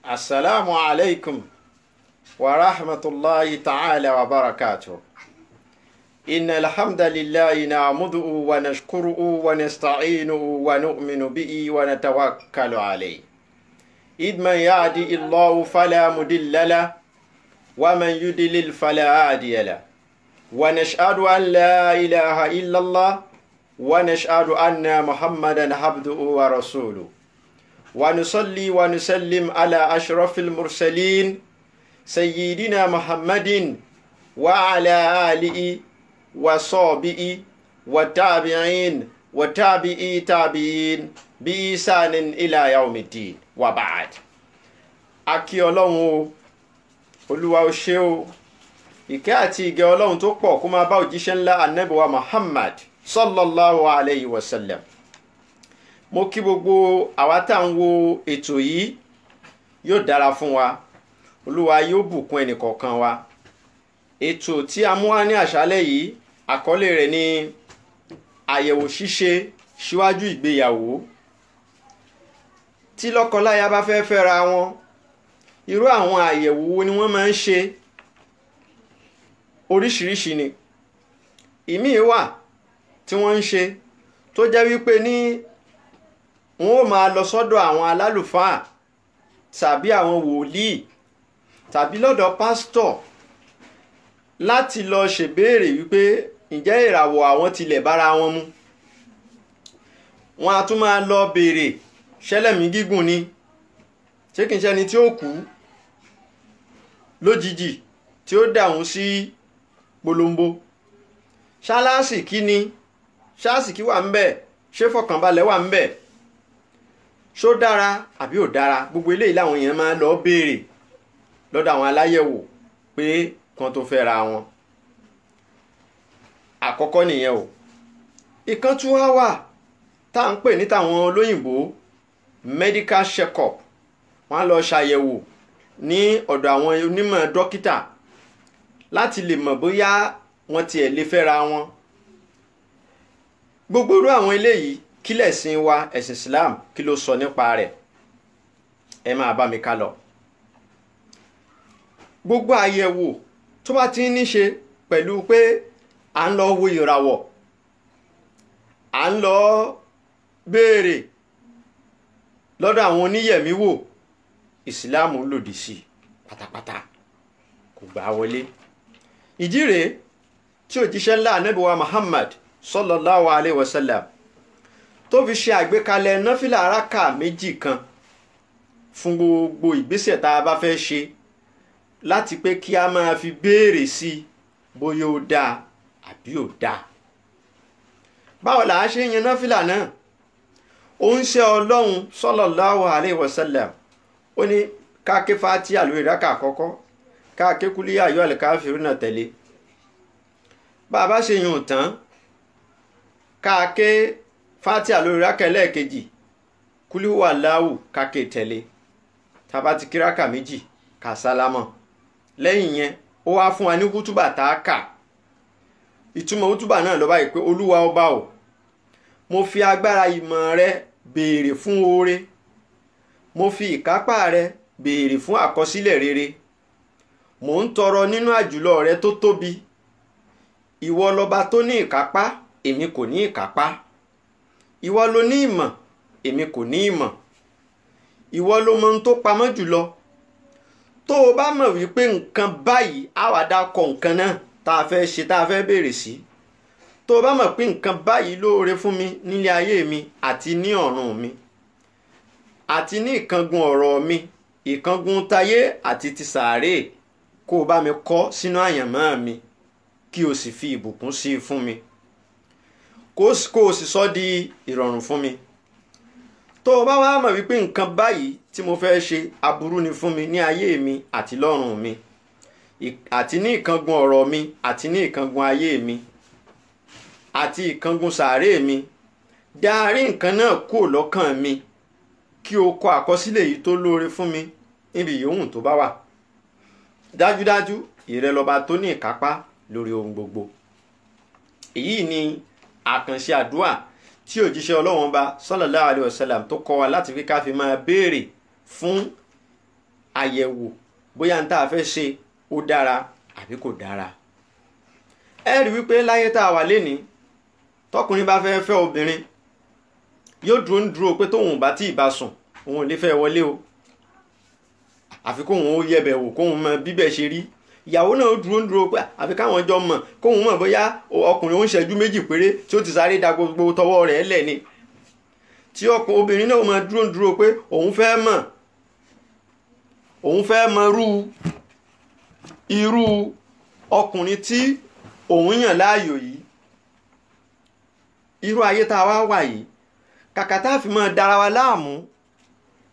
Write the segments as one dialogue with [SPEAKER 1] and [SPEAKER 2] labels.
[SPEAKER 1] Assalamu alaikum wa rahmatullahi ta'ala wa barakatuh. Inna alhamdulillahi na'muduhu wa nashkuruhu wa nasta'inuhu wa nu'minu bihi wa natawakkalu alayhi. Idman yahdi Allahu fala mudilla lahu wa man yudlil fala hadiya lahu. Wa nashhadu an la ilaha illallah wa nashhadu anna Muhammadan abduhu wa rasuluhu. ونصلي ونسلم على أشرف المرسلين سيدنا محمد وعلى آله وصحبه والتابعين وتابعي تابعين بإحسان إلى يوم الدين وبعد. Akí Ọlọ́run o, Olúwa o ṣé o, ìkẹ́ àti ìgẹ́ Ọlọ́run tó pọ̀ kó máa bá òjíṣẹ́ ńlá Ànábì wa Muhammad sallallahu alayhi wa sallam. Mo kí gbogbo àwa tá ń wo ètò yìí, yóò dára fún wa, Olúwa yóò bùkún ẹnìkọ̀ọ̀kan wa. Ètò tí a mú wá ní àṣálẹ́ yìí, àkọlé rẹ̀ ni àyẹ̀wò ṣíṣe síwájú ìgbéyàwó. Tí lọ́kọláya bá fẹ́ fẹ́ra wọn, irú àwọn àyẹ̀wò wo ni wọ́n máa ń ṣe? Oríṣiríṣi ni. Ìmíì wà tí wọ́n ń ṣe tó jẹ́ wípé ní wọ́n ó máa lọ sọ́dọ̀ àwọn alálùfáà tàbí àwọn wòlíì tàbí lọ́dọ̀ pásítọ̀ láti lọ ṣèbéèrè wípé ǹjẹ́ ìràwọ̀ àwọn tilẹ̀ bára wọn mu. Wọ́n á tún máa lọ béèrè ṣẹlẹ̀mí gígùn ni, ṣé kìí ṣẹni tí ó kú lójijì tí ó dàhún sí polombo. Ṣáláàsìkí ni, ṣáàsìkí wà ń bẹ̀, ṣé fọkànbalẹ̀ wà ń bẹ̀, ṣó dára àbí ò dára. Gbogbo eléyìí làwọn èèyàn máa lọ béèrè lọ́dọ̀ àwọn aláyẹ̀wò pé kan tó fẹ́ ra wọn. Àkọ́kọ́ nìyẹn o. Ìkan tún wá wà tá à ń pè ní tàwọn olóyìnbó medical check-up. Wọ́n á lọ ṣàyẹ̀wò ní ọ̀dọ̀ àwọn onímọ̀ dókítà láti lè mọ̀ bóyá wọ́n tiẹ̀ lè fẹ́ ra wọn. Gbogbo irú àwọn eléyìí kí lẹ̀sìn wa, ẹ̀sìn Islam, kí ló sọ nípa rẹ̀? Ẹ máa bá mi ká lọ. Gbogbo àyẹ̀wò tó bá ti ní ṣe pẹ̀lú pé à ń lọ wo ìràwọ̀, à ń lọ béèrè lọ́dọ̀ àwọn oníyẹ̀mí wò, Islam lòdì sí pátápátá, kò gbà wọlé. Ìdí rèé tí òjíṣẹ́ ńlá Ànábì wa Muhammad sallallahu alayhi wa sallam tó fi ṣe àgbékalẹ̀ náfìlà rákà méjì kan fún gbogbo ìgbésẹ̀ tá a bá fẹ́ ṣe, láti pé kí a máa fi béèrè sí bóyá ó dáa àbí ò dáa. Báwo là á ṣe yan náfìlà náà? Ó ń ṣe Ọlọ́run sallallahu alayhi wa sallam ó ní ká ké Fátíhà lórí rákà àkọ́kọ́, ká ké Kúl yā ayyuhal kāfirūna tẹ̀lé. Bá a bá ṣe yùn tán, ká ké Fátíhà lórí rákà ẹlẹ́ẹ̀kejì, Kúl huwallāhu ká ké tẹ̀lé. Tá bá ti kí rákà méjì, ká sálámọ̀. Lẹ́yìn yẹn ó wá fún wa ní hútúbà tá a kà. Ìtumọ̀ hútúbà náà ló báyìí pé Olúwa ọba o, mo fi agbára ìmọ̀ rẹ béèrè fún oore, mo fi ìkápá rẹ béèrè fún àkọsílẹ̀ rere, mò ń tọrọ nínú àjùlọ rẹ tó tóbi. Ìwọ lọba tó ní ìkápá, èmi kò ní ìkápá. Ìwọ ló ní ìmọ̀, èmi kò ní ìmọ̀. Ìwọ ló mọ ohun tó pamọ́ jùlọ. Tó o bá mọ̀ wípé nǹkan báyìí á wá dákọ̀ nǹkan náà tá a fẹ́ ṣe, tá a fẹ́ béèrè sí. Tó o bá mọ̀ pé nǹkan báyìí lóore fún mi nílé ayé mi àti ní ọ̀run mi, àti ní ìkángun ọ̀rọ̀ mi, ìkángun tayé àti ti sàárè, kó o bá mi kọ sínú àyànmọ́ mi, kí o sì fi ìbùkún sí i fún mi, kó o sì sọ di ìrọ̀rùn fún mi. Tó o bá wá mọ̀ wípé nǹkan báyìí tí mo fẹ́ ṣe aburú ni fún mi ní ayé mi àti lọ́run mi, àti ní ìkángun ọ̀rọ̀ mi àti ní ìkángun ayé mi àti ìkángun sàárè mi, dárí nǹkan náà kúrò lọ́kàn mi, kí o kọ àkọsílẹ̀ yìí tó lóore fún mi níbi yòówù tó bá wà. Dájúdájú ìrẹ lọba tó ní ìkápá lórí ohun gbogbo. Èyí ni àkànṣe àdúà tí òjíṣẹ́ Ọlọ́run bá sallallahu alaihi wasallam tó kọ́ wa láti fi ká fi máa béèrè fún àyẹ̀wò bóyá n tá a fẹ́ ṣe ó dára àbí kò dára. ẹ rí wípé láyé tá a wà lénìí tọkùnrin bá fẹ́ fẹ́ obìnrin yóò dúró pé tóun bá tí ì bá sùn òun ò lè fẹ́ wọlé o, àfi kóun ó yẹ̀bẹ̀ wò kóun mọ bíbẹ̀ ṣe rí. ìyàwó náà dúró pé àfi káwọn jọ mọ̀ kóun mọ̀ bóyá ọkùnrin ó ń ṣẹ́jú méjì péré tí ó ti sáré da gbogbo tọwọ́ rẹ̀ lẹ̀ ni, tí obìnrin náà máa dúró pé òun fẹ́ mọ̀ irú ọkùnrin tí òun yàn láàyò yìí. irú ayé tá a wá wà yìí, kàkà tá a fi máa dára wa láàmú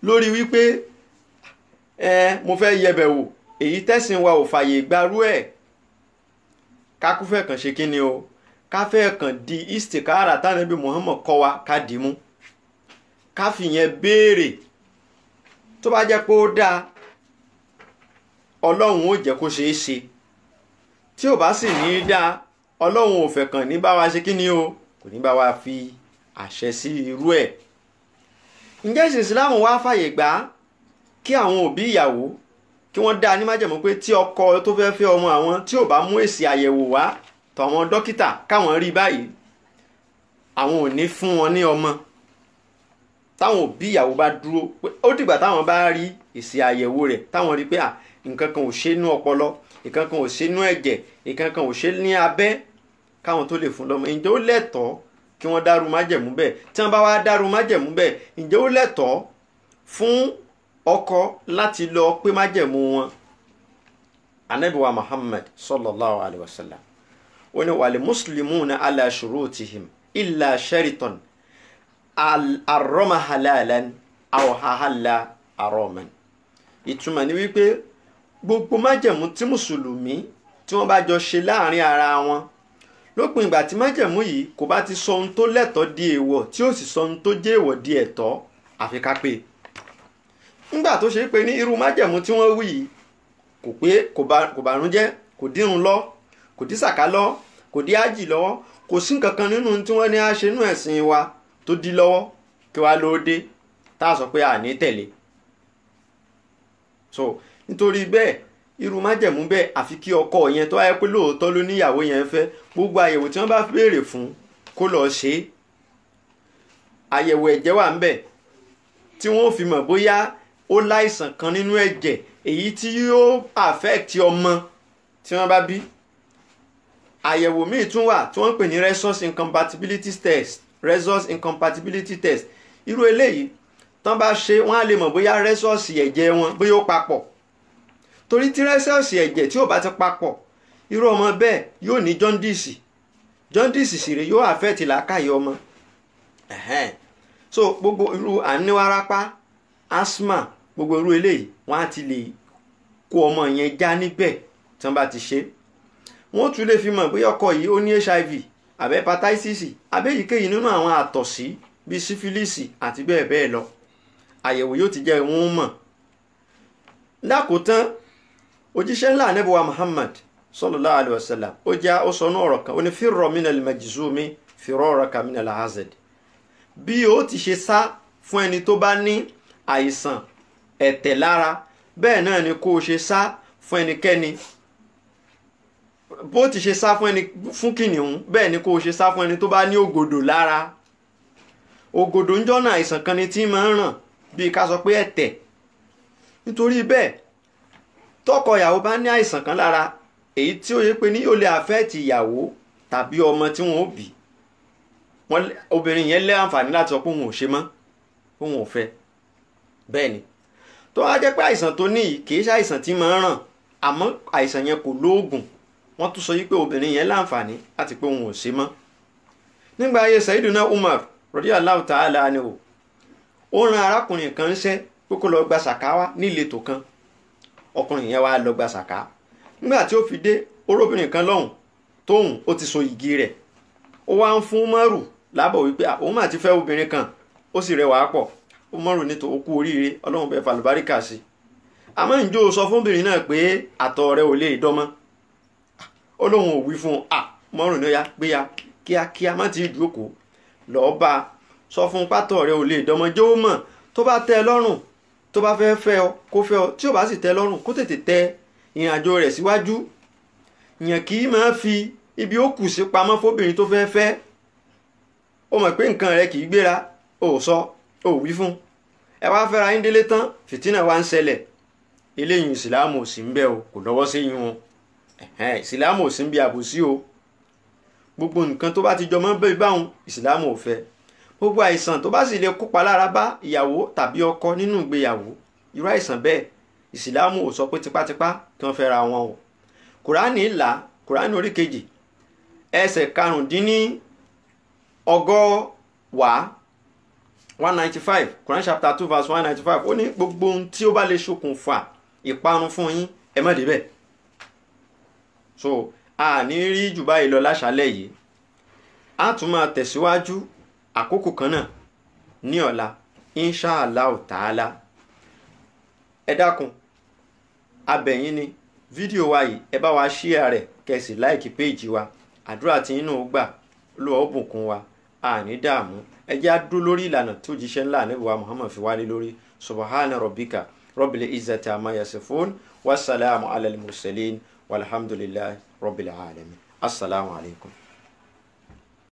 [SPEAKER 1] lórí wípé mo fẹ́ yẹ̀bẹ̀ wò, èyí tẹ̀sìn wa ò fàyè gbarú ẹ̀, kákúfẹ́ kàn ṣe kí ni o, káfẹ́ kàn di istikara tánàbí Muhammad kọ́ wa ká dì mú, ká fi yẹn béèrè. tó bá jẹ́ pé ó dáa ọlọ́run ó jẹ́ kó ṣeé ṣe, tí ò bá sì ní í dáa ọlọ́run ò fẹ́ kàn ní bá wa ṣe kí ni o, kò ní bá wa fi àṣẹ sí irú ẹ̀. ǹjẹ́ ìsìn Islam wá fàyè gbà kí àwọn òbí ìyàwó kí wọ́n dá ní májẹ̀mú pé tí ọkọ tó fẹ́ fẹ́ ọmọ àwọn tí ò bá mú èsì àyẹ̀wò wá tọ̀wọn dókítà káwọn rí báyìí, àwọn ò ní fún wọn ní ọmọ. táwọn òbí ìyàwó bá dúró pé ó dìgbà táwọn bá rí èsì àyẹ̀wò rẹ̀ táwọn rí pé nǹkan kan ò ṣe nú ọpọlọ, nǹkan kan ò ṣe nú ẹ̀jẹ̀, nǹkan kan ò ṣe ní abẹ́, káwọn tó lè fún lọ́mọ. ǹjẹ́ ó lẹ́tọ̀ọ́ kí wọ́n dárú májẹ̀mú bẹ́ẹ̀? tí wọ́n bá wá dárú májẹ̀mú bẹ́ẹ̀, ǹjẹ́ ó lẹ́tọ̀ọ́ fún ọkọ láti lọ pé májẹ̀mú wọn? Ànábì wa Muhammad sallallahu alayhi wa sallam ó ní wal muslimuna ala shurutihim illa sharitan arrama halalan aw ahalla haraman. ìtumọ̀ ni wípé gbogbo májẹ̀mú tí mùsùlùmí tí wọ́n bá jọ ṣe láàrin ara wọn, lópin ìgbà tí májẹ̀mú yìí kò bá ti sọ ohun tó lẹ́tọ̀ọ́ di èèwọ̀ tí ó sì sọ ohun tó jẹ́ èèwọ̀ di ẹ̀tọ́, àfi ká pé. nígbà tó ṣe pé ní irú májẹ̀mú tí wọ́n wí yìí kò pé kò bàrúnjẹ́, kò dírun lọ, kò dí sàká lọ, kò dí ájì lọ́wọ́, kò sí nǹkan kan nínú tí wọ́n ní á ṣe nínú ẹ̀sìn wa tó dí lọ́wọ́, kí wá ló dé tá a sọ pé à ní tẹ̀lé. so nítorí bẹ́ẹ̀ irú májẹ̀mú bẹ́ẹ̀ àfi kí ọkọ yẹn tó wáyé pé lóòótọ́ ló níyàwó yẹn fẹ́, gbogbo àyẹ̀wò tí wọ́n bá béèrè fún kó lọ ṣe é. àyẹ̀wò ẹ̀jẹ̀ wà ń bẹ̀ tí wọ́n fi mọ̀ bóyá ó láìsàn kan nínú ẹ̀jẹ̀ èyí tí yóò affect ọmọ tí wọ́n bá bí. àyẹ̀wò míì tún wà tí wọ́n ń pè ní resource incompatibility test. irú eléyìí tán bá ṣe wọ́n á lè mọ̀ bóyá resource ẹ̀jẹ̀ wọn bóyá ó papọ̀. torí tí resource ẹ̀jẹ̀ tí ò bá ti papọ̀, irú ọmọ bẹ́ẹ̀ yóò ní jaundice sì rè yóò affect làákàyè ọmọ. so gbogbo irú àníwárápá, asthma, gbogbo irú eléyìí wọ́n á ti lè kó ọmọ yẹn já níbẹ̀ tí wọ́n bá ti ṣe. wọ́n tún lè fi mọ̀ bóyá ọkọ yìí ó ní HIV àbí hepatitis àbí èyíkéyìí nínú àwọn àtọ̀sí bíi sífílìsì àti bẹ́ẹ̀ bẹ́ẹ̀ lọ. àyẹ̀wò yóò ti jẹ́ wọ́n mọ̀. lákòótán òjíṣẹ́ ńlá Ànábì wa Muhammad sallallahu alayhi wa sallam ó sọ ní ọ̀rọ̀ kan ó ní firra minal majzumi firaraka minal hazard. bí ó ti ṣe sá fún ẹni tó bá ní àìsàn ẹ̀tẹ̀ lára, bẹ́ẹ̀ náà ni kó o ṣe sá fún ẹnikẹ́ni. bó ti ṣe sá fún kìnìún, bẹ́ẹ̀ ni kó o ṣe sá fún ẹni tó bá ní ògòdò lára. ògòdò ń jọ́nà àìsàn kan ni tí máa ń ràn bíi ká sọ pé ẹ̀tẹ̀. nítorí bẹ́ẹ̀ tọkọ ìyàwó bá ní àìsàn kan lára èyí tí ó yẹ pé ní yóò lè affect ìyàwó tàbí ọmọ tí wọn ó bí, obìnrin yẹn lé àǹfààní láti sọ pé òun ò ṣe mọ́, òun ò fẹ́. bẹ́ẹ̀ ni tó wá jẹ́ pé àìsàn tó ní yìí kìí ṣe àìsàn tí máa ń ràn, àmọ́ àìsàn yẹn kò lóògùn, wọ́n tún sọ yí pé obìnrin yẹn láǹfààní láti pé òun ò ṣe mọ́. nígbà ayé Sayyiduna Umar radiyallahu ta'ala anhu, ó ran arákùnrin kan ńṣẹ́ pé kó lọ gba sàká wá ní ìletò kan. ọkùnrin yẹn wá lọ gba sàká. nígbà tí ó fi dé, orobìnrin kan lọ́hùn tóhùn ó ti so igi rẹ̀, ó wá ń fún Umaru lábọ̀ wípé òun mà ti fẹ́ obìnrin kan, ó sì rẹwà pọ̀. Umaru ní tó kú oríire, Ọlọ́run bẹ́ẹ̀ fàlùbáríkà sí. àmọ́ ǹjọ́ sọ fún obìnrin náà pé àtọ̀ rẹ̀ ò lè dọ́mọ́? ó lóun ò wí fún un. Umaru ní ó yá gbéya kíákíá, má ti jókòó, lọ́ọ́ bá sọ fún pátọ̀ rẹ̀ ò lè dọ́mọ́, jẹ́ ó mọ̀, tó bá tẹ́ ẹ lọ́rùn tó bá fẹ́ fẹ́ ọ kó fẹ́ ọ, tí ò bá sì tẹ́ lọ́rùn kó tètè tẹ ìrìn àjò rẹ̀ síwájú. Ìyẹn kì í máa fi ibi ó kù sí pamọ́ fóbìnrin tó fẹ́ fẹ́. Ó mọ̀ pé nǹkan rẹ̀ kì í gbéra, ò sọ, ò wí fún. Ẹ wá fẹ́ra yín délé tán, fìtínà wá ń ṣẹlẹ̀. Eléyìí ìsìlámù ò sí ń bẹ o, kò lọ́wọ́ sí yín o. Ìsìlámù ò sí ń bí àbòsí o. Gbogbo nǹkan tó bá ti jọmọ́ bẹ́ẹ̀ báwọn ìsìlámù ò fẹ́. Gbogbo àìsàn tó bá sì lè kópa lára bá ìyàwó tàbí ọkọ nínú ìgbéyàwó, irú àìsàn bẹ́ẹ̀ ìsìlámù ò sọ pé tipátipá kí wọ́n fẹ́ra wọn o. Kùránì là, Kùránì orí kejì ẹsẹ̀ karùndínlọ́gọ́wàá 195, Quran chapter 2 verse 195, ó ní gbogbo ohun tí ó bá lè ṣokùnfà ìparun fún yín ẹ má débẹ̀. So a ní rí jù báyìí lọ láṣálẹ́ yìí. A tún máa tẹ̀síwájú àkókò kan náà ní ọ̀la inshallah ta'ala. Ẹ dákun abẹ̀yìn ni fídíò wa yìí ẹ bá wa share rẹ̀ kẹ́sì like page wa. Àdúrà tí inú gbà Olúwa ó bùkún wa, a ní dààmú. Ẹ jẹ́ á dúró lórí ìlànà tí òjíṣẹ́ ńlá Ànábì wa Muhammad fi wálé lórí. Subhana rabbika rabbil izzati amma yasifun wassalamu alal mursalin walhamdulillahi rabbil alamin. Assalamu alaikum.